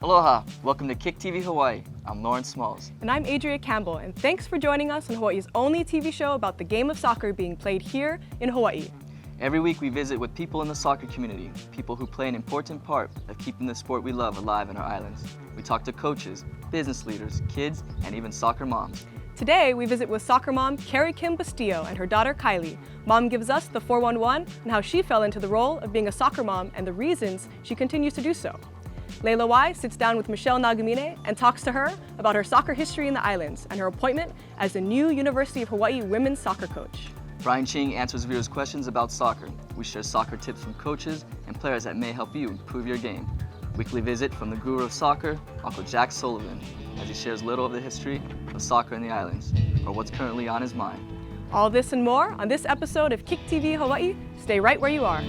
Aloha! Welcome to Kick TV Hawaii. I'm Lawrence Smalls. And I'm Adria Campbell, and thanks for joining us on Hawaii's only TV show about the game of soccer being played here in Hawaii. Every week we visit with people in the soccer community, people who play an important part of keeping the sport we love alive in our islands. We talk to coaches, business leaders, kids, and even soccer moms. Today, we visit with soccer mom Carrie Kim Bustillo and her daughter Kylie. Mom gives us the 411 and how she fell into the role of being a soccer mom and the reasons she continues to do so. Layla Y sits down with Michelle Nagamine and talks to her about her soccer history in the islands and her appointment as the new University of Hawaii women's soccer coach. Brian Ching answers viewers' questions about soccer. We share soccer tips from coaches and players that may help you improve your game. Weekly visit from the guru of soccer, Uncle Jack Sullivan, as he shares little of the history of soccer in the islands, or what's currently on his mind. All this and more on this episode of Kick TV Hawaii. Stay right where you are.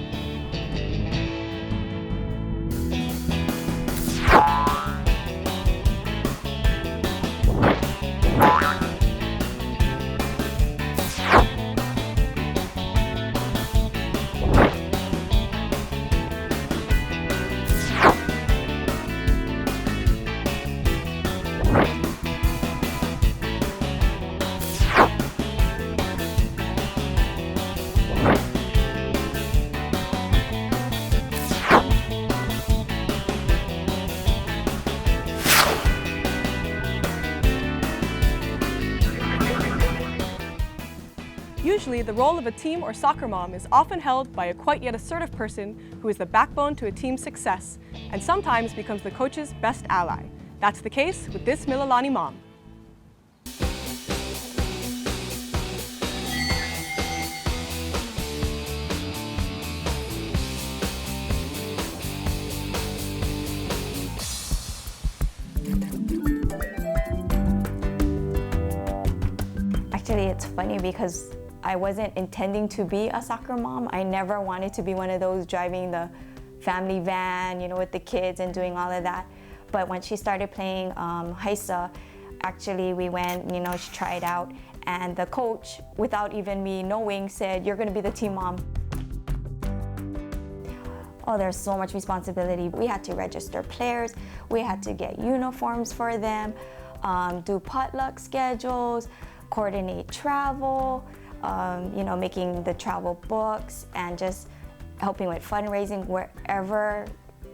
Usually, the role of a team or soccer mom is often held by a quite yet assertive person who is the backbone to a team's success and sometimes becomes the coach's best ally. That's the case with this Mililani mom. Actually, it's funny because I wasn't intending to be a soccer mom. I never wanted to be one of those driving the family van, with the kids and doing all of that. But when she started playing Haisa, actually we went, she tried out, and the coach, without even me knowing, said, "You're gonna be the team mom." Oh, there's so much responsibility. We had to register players, we had to get uniforms for them, do potluck schedules, coordinate travel, making the travel books, and just helping with fundraising wherever,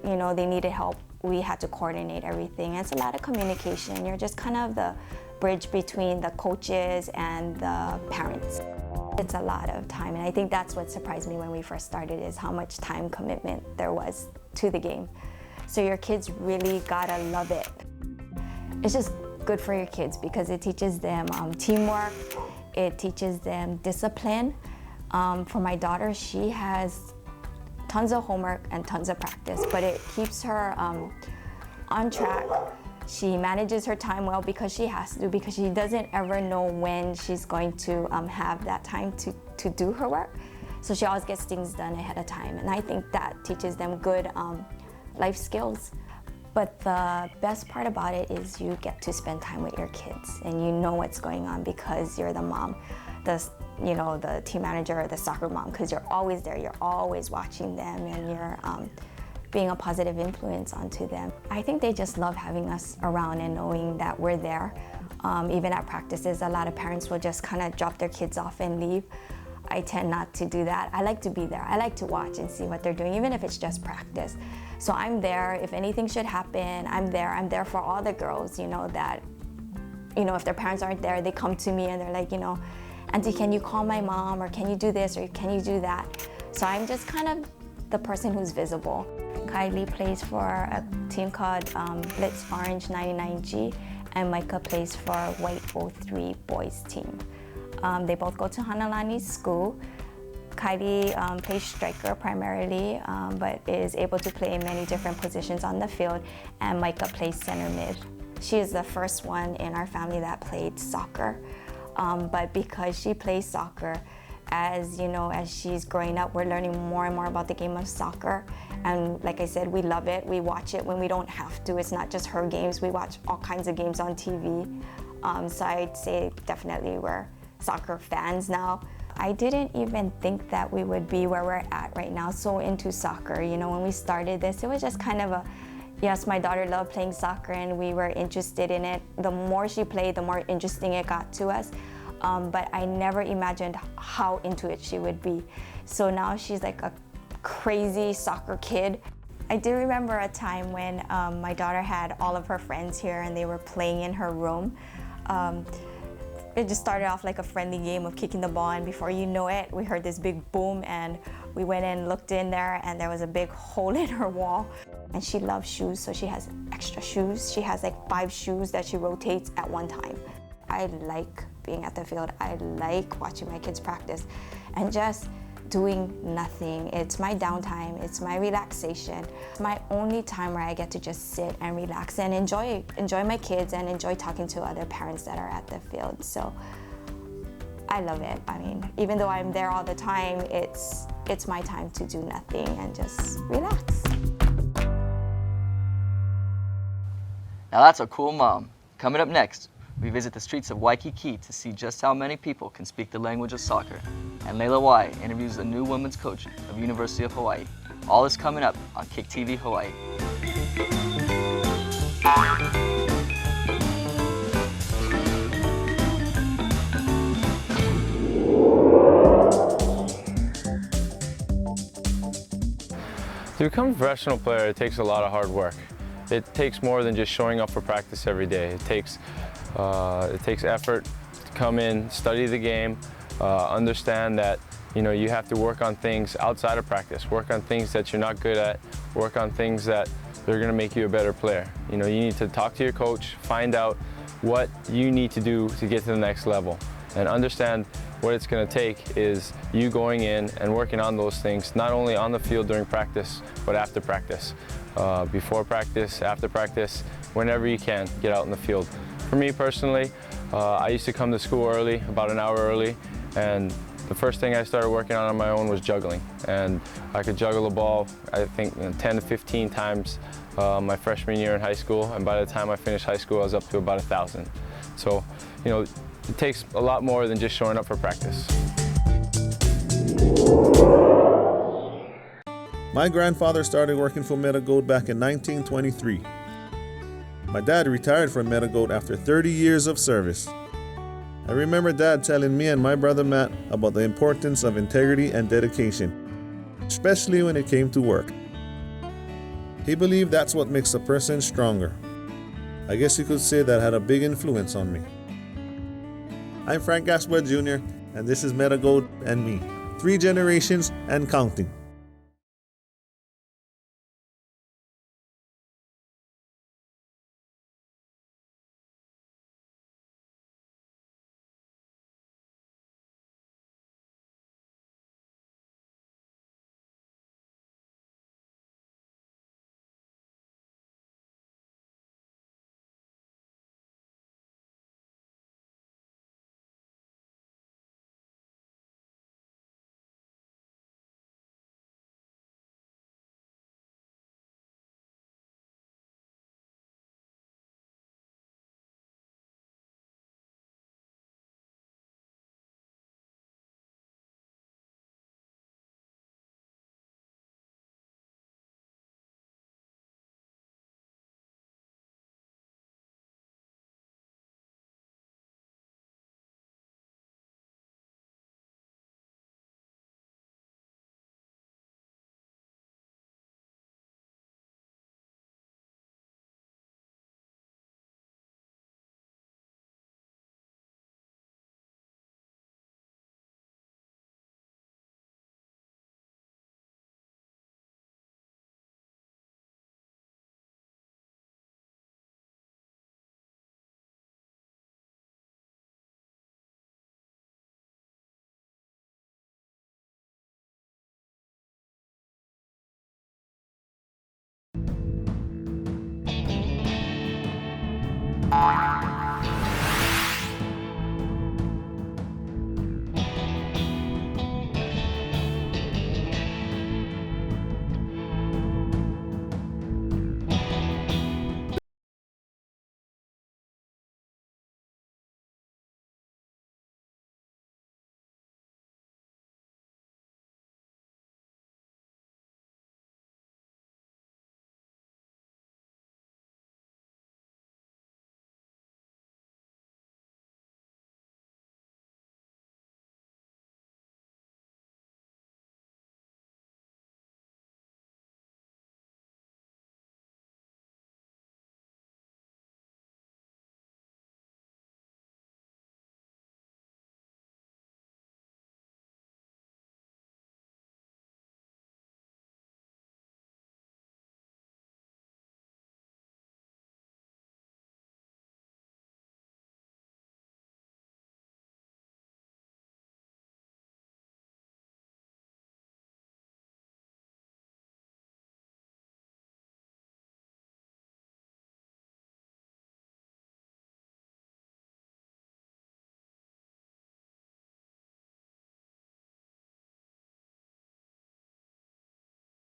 they needed help. We had to coordinate everything. And it's a lot of communication. You're just kind of the bridge between the coaches and the parents. It's a lot of time, and I think that's what surprised me when we first started, is how much time commitment there was to the game. So your kids really gotta love it. It's just good for your kids because it teaches them teamwork, it teaches them discipline. For my daughter, she has tons of homework and tons of practice, but it keeps her on track. She manages her time well because she has to, because she doesn't ever know when she's going to have that time to do her work. So she always gets things done ahead of time, and I think that teaches them good life skills. But the best part about it is you get to spend time with your kids and you know what's going on because you're the mom, the team manager or the soccer mom, because you're always there, you're always watching them, and you're being a positive influence onto them. I think they just love having us around and knowing that we're there. Even at practices, a lot of parents will just kind of drop their kids off and leave. I tend not to do that. I like to be there. I like to watch and see what they're doing, even if it's just practice. So I'm there. If anything should happen, I'm there. I'm there for all the girls, that, if their parents aren't there, they come to me and they're like, "Auntie, can you call my mom, or can you do this, or can you do that?" So I'm just kind of the person who's visible. Kylie plays for a team called Blitz Orange 99G, and Micah plays for White 03 boys team. They both go to Hanalani School. Kylie plays striker primarily, but is able to play many different positions on the field, and Micah plays center mid. She is the first one in our family that played soccer, but because she plays soccer, as she's growing up, we're learning more and more about the game of soccer. And like I said, we love it. We watch it when we don't have to. It's not just her games. We watch all kinds of games on TV. So I'd say definitely we're soccer fans now. I didn't even think that we would be where we're at right now, so into soccer. When we started this, it was just kind of a, Yes, my daughter loved playing soccer and we were interested in it. The more she played, the more interesting it got to us. But I never imagined how into it she would be. So now she's like a crazy soccer kid. I do remember a time when my daughter had all of her friends here and they were playing in her room. It just started off like a friendly game of kicking the ball, and before you know it, we heard this big boom, and we went in, looked in there, and there was a big hole in her wall. And she loves shoes, so she has extra shoes. She has like 5 shoes that she rotates at one time. I like being at the field. I like watching my kids practice and just doing nothing. It's my downtime, it's my relaxation. It's my only time where I get to just sit and relax and enjoy my kids and enjoy talking to other parents that are at the field. So I love it. I mean, even though I'm there all the time, it's my time to do nothing and just relax. Now that's a cool mom. Coming up next, we visit the streets of Waikiki to see just how many people can speak the language of soccer. And Layla Y interviews the new women's coach of University of Hawaii. All is coming up on Kick TV Hawaii. To become a professional player, it takes a lot of hard work. It takes more than just showing up for practice every day. It takes effort to come in, study the game, understand that you have to work on things outside of practice, work on things that you're not good at, work on things that are going to make you a better player. You need to talk to your coach, find out what you need to do to get to the next level, and understand what it's going to take is you going in and working on those things, not only on the field during practice, but after practice. Before practice, after practice, whenever you can, get out in the field. For me personally, I used to come to school early, about an hour early, and the first thing I started working on my own was juggling. And I could juggle a ball, I think 10 to 15 times my freshman year in high school, and by the time I finished high school, I was up to about 1,000. So, it takes a lot more than just showing up for practice. My grandfather started working for Metagold back in 1923. My dad retired from Metagold after 30 years of service. I remember Dad telling me and my brother Matt about the importance of integrity and dedication, especially when it came to work. He believed that's what makes a person stronger. I guess you could say that had a big influence on me. I'm Frank Gaspar Jr., and this is Metagold and me. 3 generations and counting.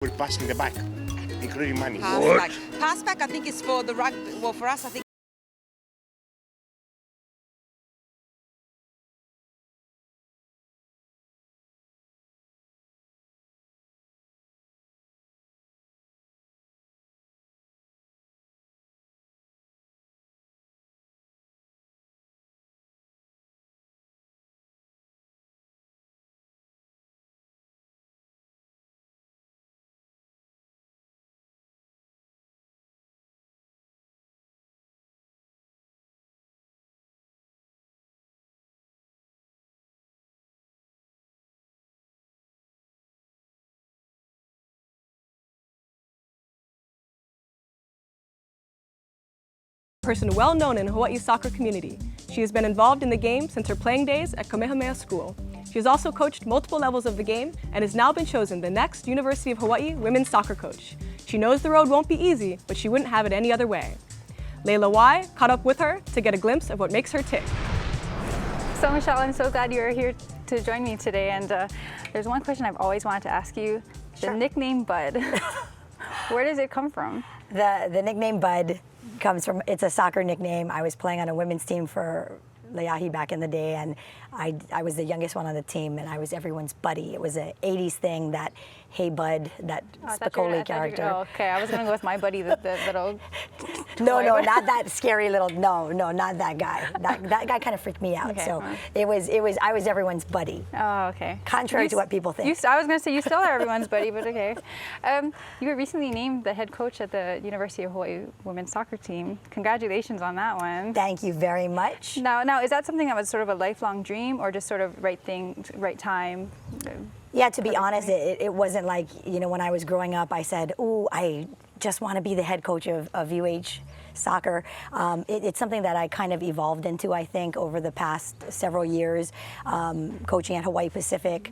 We're passing the back, including money. Pass back, I think, is for the rugby. Well, for us, I think. Person well known in Hawaii's soccer community. She has been involved in the game since her playing days at Kamehameha School. She has also coached multiple levels of the game and has now been chosen the next University of Hawaii women's soccer coach. She knows the road won't be easy, but she wouldn't have it any other way. Layla Y caught up with her to get a glimpse of what makes her tick. So Michelle, I'm so glad you're here to join me today, and there's one question I've always wanted to ask you. The nickname Bud, where does it come from? The nickname Bud comes from, it's a soccer nickname. I was playing on a women's team for Leahi back in the day, and I was the youngest one on the team, and I was everyone's buddy. It was an 80s thing, that Hey Bud, that Spicoli character. Oh, okay, I was gonna go with my buddy, the little No, not that scary little, no, not that guy. That guy kind of freaked me out. Okay, so I was everyone's buddy. Oh, okay. Contrary to what people think. I was gonna say you still are everyone's buddy, but okay. You were recently named the head coach at the University of Hawaii women's soccer team. Congratulations on that one. Thank you very much. Now, is that something that was sort of a lifelong dream, or just sort of right thing, right time? Yeah, to be honest, it wasn't like, when I was growing up, I said, ooh, I just want to be the head coach of UH soccer. It's something that I kind of evolved into, I think, over the past several years. Coaching at Hawaii Pacific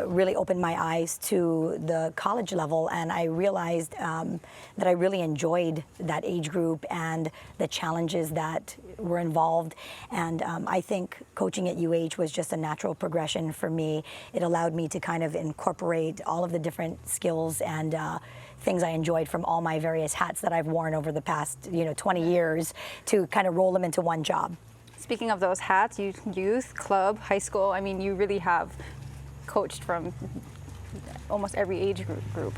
really opened my eyes to the college level, and I realized that I really enjoyed that age group and the challenges that were involved. And I think coaching at UH was just a natural progression for me. It allowed me to kind of incorporate all of the different skills and things I enjoyed from all my various hats that I've worn over the past 20 years to kind of roll them into one job. Speaking of those hats, youth, club, high school, I mean, you really have coached from almost every age group.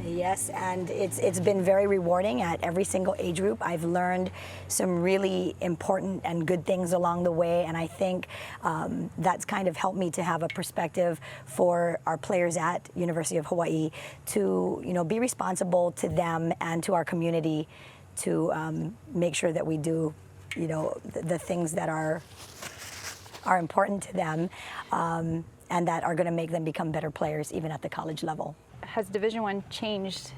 Yes, and it's been very rewarding at every single age group. I've learned some really important and good things along the way, and I think that's kind of helped me to have a perspective for our players at University of Hawaii to be responsible to them and to our community, to make sure that we do the things that are important to them and that are going to make them become better players even at the college level. Has Division I changed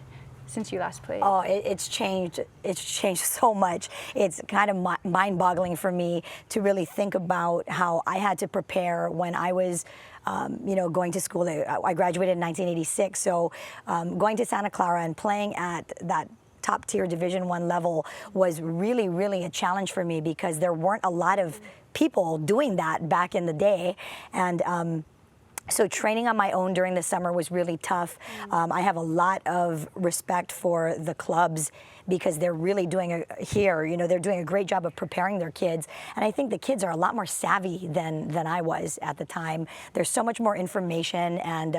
since you last played? Oh, it's changed. It's changed so much. It's kind of mind-boggling for me to really think about how I had to prepare when I was going to school. I graduated in 1986, so going to Santa Clara and playing at that top-tier Division I level was really, really a challenge for me because there weren't a lot of people doing that back in the day. And so training on my own during the summer was really tough. I have a lot of respect for the clubs because they're really doing they're doing a great job of preparing their kids. And I think the kids are a lot more savvy than I was at the time. There's so much more information and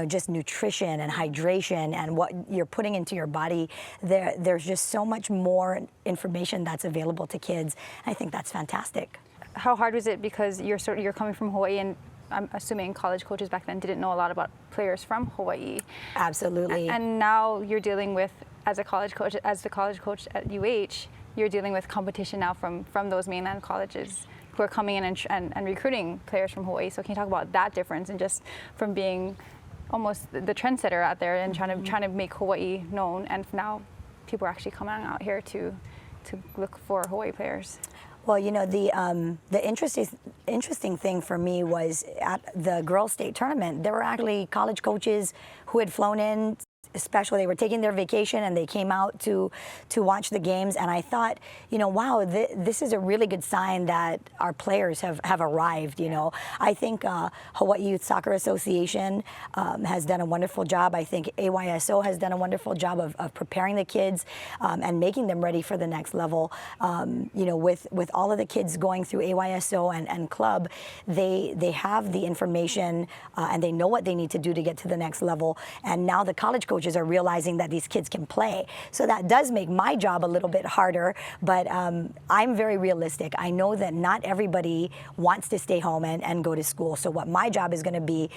just nutrition and hydration and what you're putting into your body. There's just so much more information that's available to kids. I think that's fantastic. How hard was it because you're coming from Hawaii, and I'm assuming college coaches back then didn't know a lot about players from Hawaii? Absolutely. And now you're dealing with, as the college coach at UH, you're dealing with competition now from those mainland colleges who are coming in and recruiting players from Hawaii. So can you talk about that difference and just from being almost the trendsetter out there and trying to make Hawaii known, and now people are actually coming out here to look for Hawaii players? Well, the interesting thing for me was at the girls' state tournament, there were actually college coaches who had flown in special. They were taking their vacation and they came out to watch the games, and I thought, you know, wow, this is a really good sign that our players have arrived. You know, I think Hawaii Youth Soccer Association has done a wonderful job. I think AYSO has done a wonderful job of preparing the kids and making them ready for the next level. You know, with all of the kids going through AYSO and club, they have the information and they know what they need to do to get to the next level. And now the college coaches are realizing that these kids can play. So that does make my job a little bit harder, but I'm very realistic. I know that not everybody wants to stay home and go to school. So what my job is going to be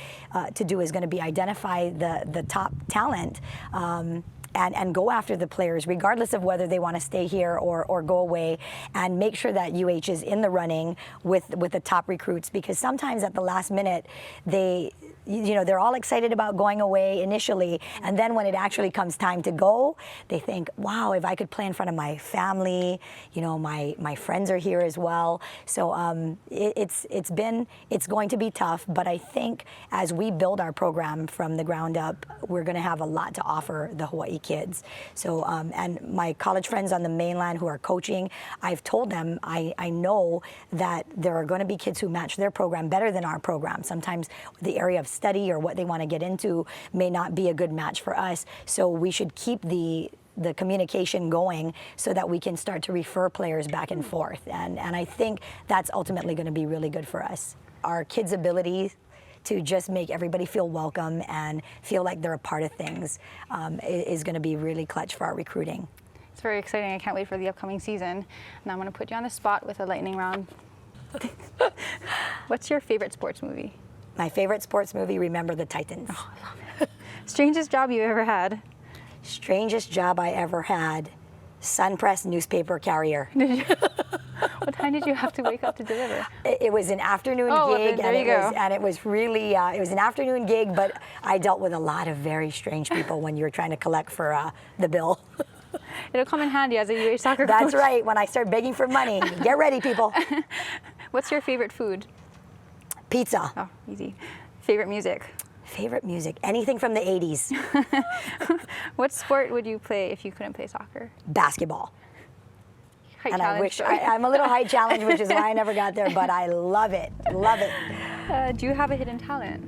to do is going to be identify the top talent and go after the players, regardless of whether they want to stay here or go away, and make sure that UH is in the running with the top recruits, because sometimes at the last minute, they're all excited about going away initially, and then when it actually comes time to go, they think, wow, if I could play in front of my family, you know, my friends are here as well. So it's going to be tough, but I think as we build our program from the ground up, we're going to have a lot to offer the Hawaii kids. So and my college friends on the mainland who are coaching, I've told them I know that there are going to be kids who match their program better than our program. Sometimes the area of study or what they want to get into may not be a good match for us. So we should keep the communication going so that we can start to refer players back and forth. And I think that's ultimately going to be really good for us. Our kids' ability to just make everybody feel welcome and feel like they're a part of things is going to be really clutch for our recruiting. It's very exciting. I can't wait for the upcoming season. Now I'm going to put you on the spot with a lightning round. What's your favorite sports movie? My favorite sports movie, Remember the Titans. Oh, I love it. Strangest job you ever had? Strangest job I ever had, Sun Press newspaper carrier. What time did you have to wake up to deliver? It was an afternoon gig, and it was really it was an afternoon gig, but I dealt with a lot of very strange people when you were trying to collect for the bill. It'll come in handy as a UH soccer coach. That's right, when I start begging for money. Get ready, people. What's your favorite food? Pizza. Oh, easy. Favorite music? Favorite music, anything from the 80s. What sport would you play if you couldn't play soccer? Basketball. Height and challenge, I wish, sorry. I'm a little height challenged, which is why I never got there, but I love it, love it. Do you have a hidden talent?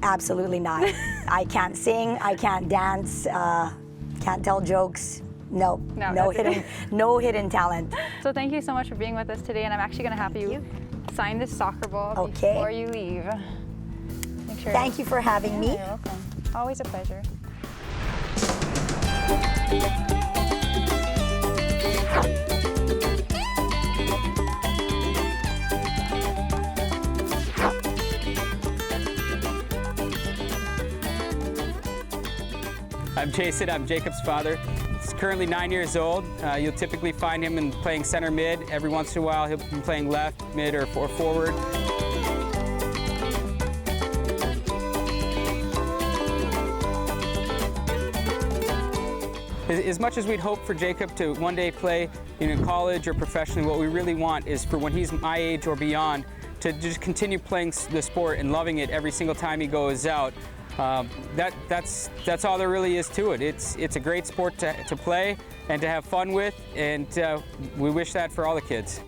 Absolutely not. I can't sing, I can't dance, can't tell jokes. No hidden talent. So thank you so much for being with us today, and I'm actually going to have you sign this soccer ball before you leave. Make sure. Thank you for having me. You're welcome. Always a pleasure. I'm Jason, I'm Jacob's father. He's currently 9 years old. You'll typically find him playing center mid. Every once in a while he'll be playing left, mid, or forward. As much as we'd hope for Jacob to one day play in college or professionally, what we really want is for when he's my age or beyond to just continue playing the sport and loving it every single time he goes out. That's all there really is to it. It's a great sport to play and to have fun with, and we wish that for all the kids.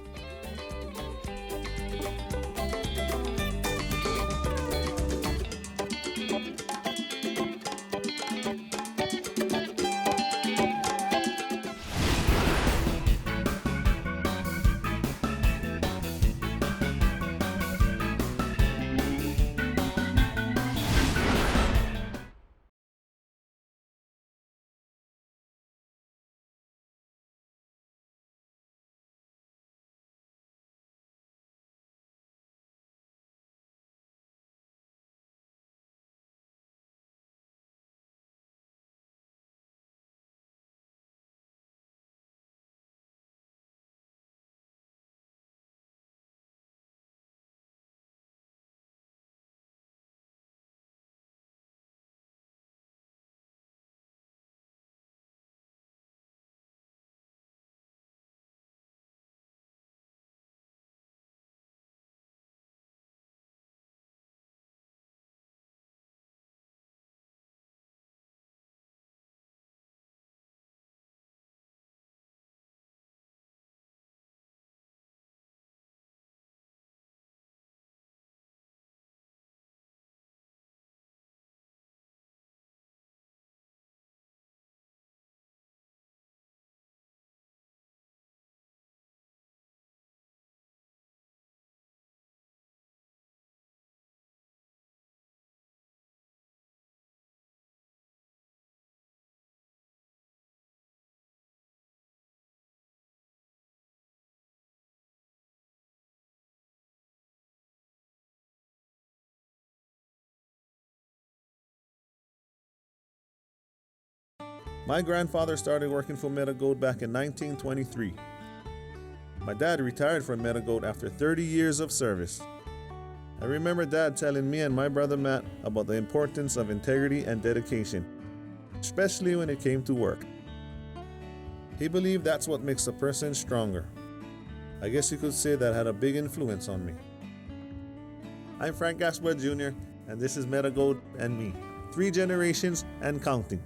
My grandfather started working for Metagold back in 1923. My dad retired from Metagold after 30 years of service. I remember Dad telling me and my brother Matt about the importance of integrity and dedication, especially when it came to work. He believed that's what makes a person stronger. I guess you could say that had a big influence on me. I'm Frank Gaspar Jr., and this is Metagold and me. 3 generations and counting.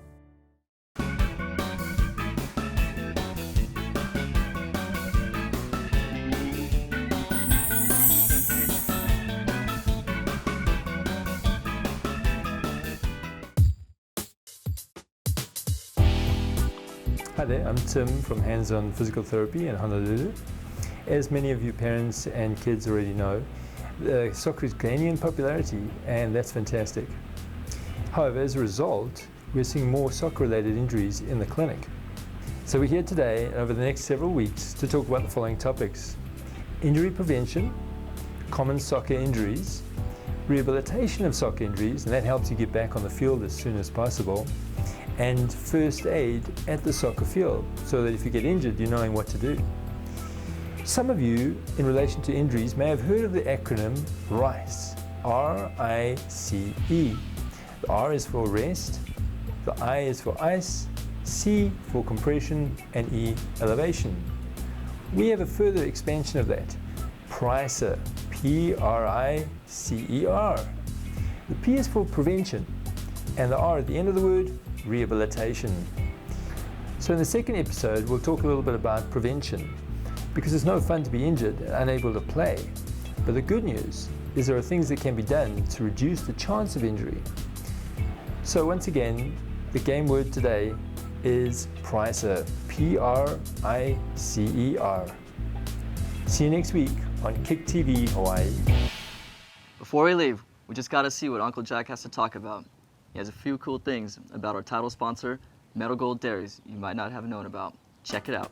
Hi there, I'm Tim from Hands On Physical Therapy in Honolulu. As many of you parents and kids already know, soccer is gaining in popularity, and that's fantastic. However, as a result, we're seeing more soccer-related injuries in the clinic. So we're here today and over the next several weeks to talk about the following topics: injury prevention, common soccer injuries, rehabilitation of soccer injuries, and that helps you get back on the field as soon as possible, and first aid at the soccer field, so that if you get injured, you're knowing what to do. Some of you, in relation to injuries, may have heard of the acronym RICE, R-I-C-E. The R is for rest, the I is for ice, C for compression, and E, elevation. We have a further expansion of that, PRICER, P-R-I-C-E-R. The P is for prevention, and the R at the end of the word, rehabilitation. So in the second episode, we'll talk a little bit about prevention, because it's no fun to be injured and unable to play. But the good news is there are things that can be done to reduce the chance of injury. So once again, the game word today is PRICER, P-R-I-C-E-R. See you next week on Kick TV Hawaii. Before we leave, we just gotta see what Uncle Jack has to talk about. He has a few cool things about our title sponsor, Metagold Dairies, you might not have known about. Check it out.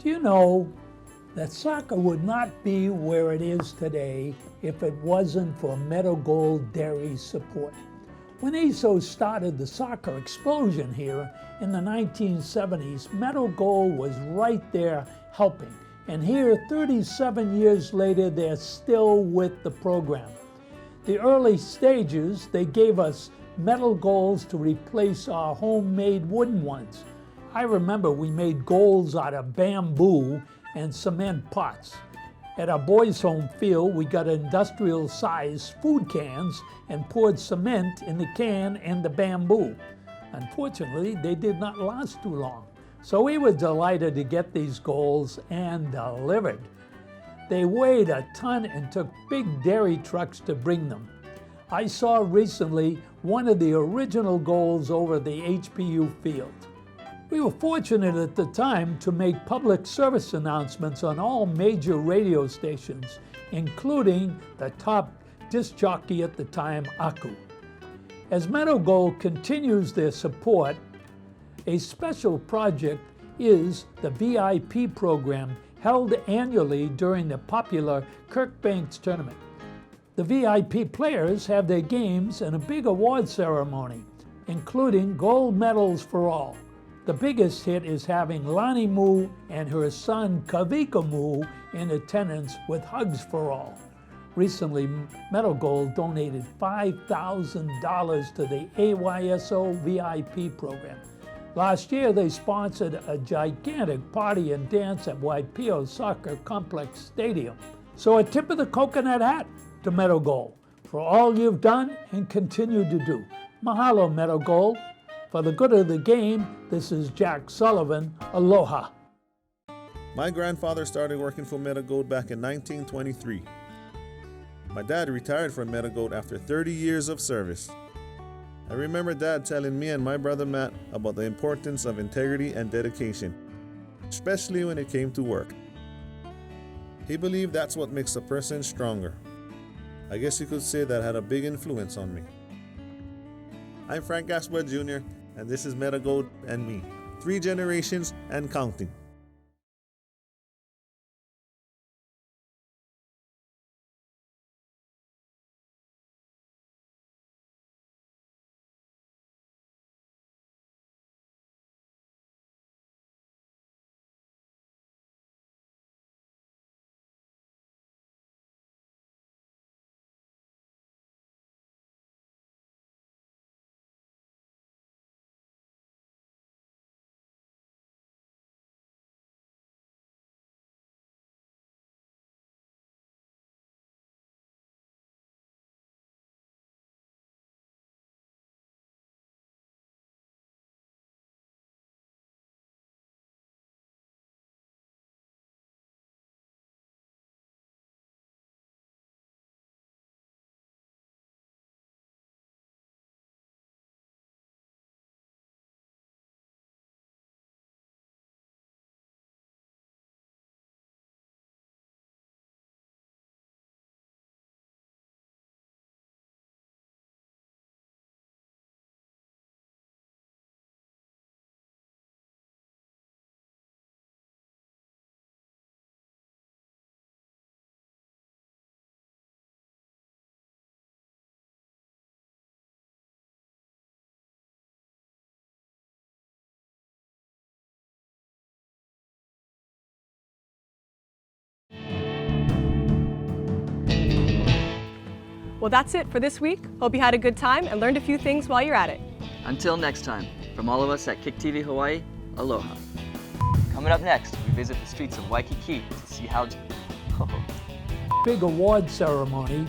Do you know that soccer would not be where it is today if it wasn't for Metagold Dairy's support? When ESO started the soccer explosion here in the 1970s, Metagold was right there helping. And here, 37 years later, they're still with the program. The early stages, they gave us metal goals to replace our homemade wooden ones. I remember we made goals out of bamboo and cement pots. At our boys' home field, we got industrial-sized food cans and poured cement in the can and the bamboo. Unfortunately, they did not last too long. So we were delighted to get these goals and delivered. They weighed a ton and took big dairy trucks to bring them. I saw recently one of the original goals over the HPU field. We were fortunate at the time to make public service announcements on all major radio stations, including the top disc jockey at the time, Aku. As Metagold continues their support, a special project is the VIP program held annually during the popular Kirkbanks tournament. The VIP players have their games and a big award ceremony, including gold medals for all. The biggest hit is having Lani Mu and her son Kavika Mu in attendance with Hugs for All. Recently, Metagold donated $5,000 to the AYSO VIP program. Last year, they sponsored a gigantic party and dance at Waipio Soccer Complex Stadium. So a tip of the coconut hat to Metagold for all you've done and continue to do. Mahalo, Metagold. For the good of the game, this is Jack Sullivan. Aloha. My grandfather started working for Metagold back in 1923. My dad retired from Metagold after 30 years of service. I remember Dad telling me and my brother Matt about the importance of integrity and dedication, especially when it came to work. He believed that's what makes a person stronger. I guess you could say that had a big influence on me. I'm Frank Gaspar Jr., and this is Metagold and me. 3 generations and counting. Well, that's it for this week. Hope you had a good time and learned a few things while you're at it. Until next time, from all of us at Kick TV Hawaii, aloha. Coming up next, we visit the streets of Waikiki to see how... Big award ceremony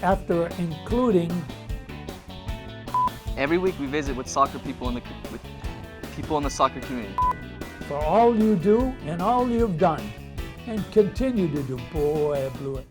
after including. Every week we visit with soccer people in the soccer community. For all you do and all you've done and continue to do. Boy, I blew it.